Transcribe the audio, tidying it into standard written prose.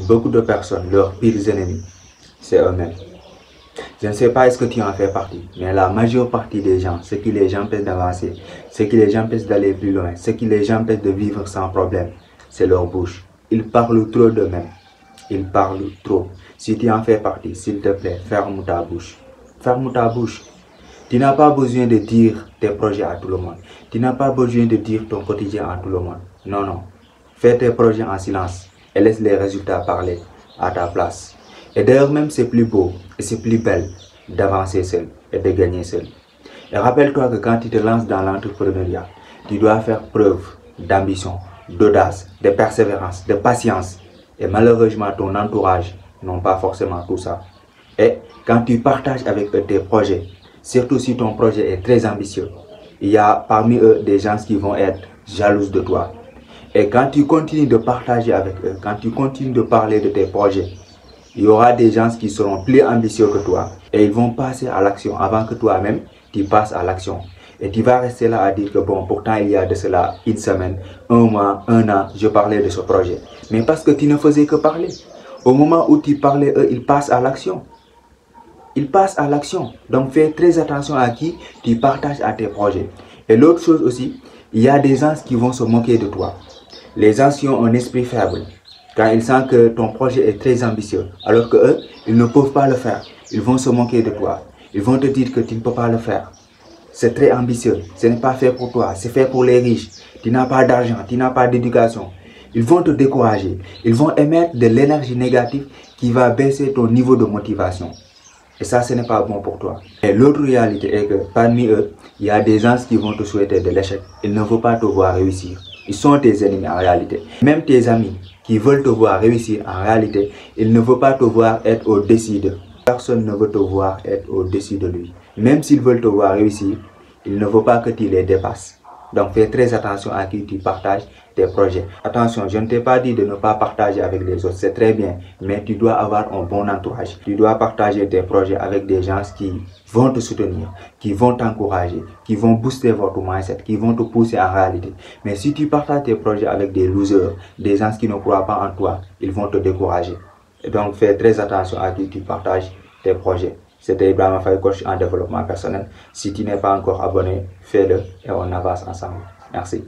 beaucoup de personnes, leurs pires ennemis, c'est eux-mêmes. Je ne sais pas est-ce que tu en fais partie, mais la majeure partie des gens, ce qui les empêche d'avancer, ce qui les empêche d'aller plus loin, ce qui les empêche de vivre sans problème, c'est leur bouche. Ils parlent trop d'eux-mêmes. Ils parlent trop. Si tu en fais partie, s'il te plaît, ferme ta bouche. Ferme ta bouche. Tu n'as pas besoin de dire tes projets à tout le monde. Tu n'as pas besoin de dire ton quotidien à tout le monde. Non, non. Fais tes projets en silence et laisse les résultats parler à ta place. Et d'ailleurs même c'est plus beau et c'est plus belle d'avancer seul et de gagner seul. Et rappelle-toi que quand tu te lances dans l'entrepreneuriat, tu dois faire preuve d'ambition, d'audace, de persévérance, de patience. Et malheureusement ton entourage n'ont pas forcément tout ça. Et quand tu partages avec eux tes projets, surtout si ton projet est très ambitieux, il y a parmi eux des gens qui vont être jaloux de toi. Et quand tu continues de partager avec eux, quand tu continues de parler de tes projets, il y aura des gens qui seront plus ambitieux que toi et ils vont passer à l'action avant que toi-même tu passes à l'action. Et tu vas rester là à dire que bon, pourtant il y a de cela une semaine, un mois, un an, je parlais de ce projet. Mais parce que tu ne faisais que parler. Au moment où tu parlais, eux, ils passent à l'action. Ils passent à l'action. Donc fais très attention à qui tu partages à tes projets. Et l'autre chose aussi, il y a des gens qui vont se moquer de toi. Les gens qui ont un esprit faible, quand ils sentent que ton projet est très ambitieux, alors que eux, ils ne peuvent pas le faire, ils vont se moquer de toi. Ils vont te dire que tu ne peux pas le faire. C'est très ambitieux, ce n'est pas fait pour toi, c'est fait pour les riches. Tu n'as pas d'argent, tu n'as pas d'éducation. Ils vont te décourager, ils vont émettre de l'énergie négative qui va baisser ton niveau de motivation. Et ça, ce n'est pas bon pour toi. Et l'autre réalité est que parmi eux, il y a des gens qui vont te souhaiter de l'échec. Ils ne veulent pas te voir réussir. Ils sont tes ennemis en réalité. Même tes amis qui veulent te voir réussir en réalité, ils ne veulent pas te voir être au-dessus d'eux. Personne ne veut te voir être au-dessus de lui. Même s'ils veulent te voir réussir, ils ne veulent pas que tu les dépasses. Donc fais très attention à qui tu partages tes projets. Attention, je ne t'ai pas dit de ne pas partager avec les autres, c'est très bien. Mais tu dois avoir un bon entourage. Tu dois partager tes projets avec des gens qui vont te soutenir, qui vont t'encourager, qui vont booster votre mindset, qui vont te pousser en réalité. Mais si tu partages tes projets avec des losers, des gens qui ne croient pas en toi, ils vont te décourager. Et donc fais très attention à qui tu partages tes projets. C'était Ibrahima Faye, coach en développement personnel. Si tu n'es pas encore abonné, fais-le et on avance ensemble. Merci.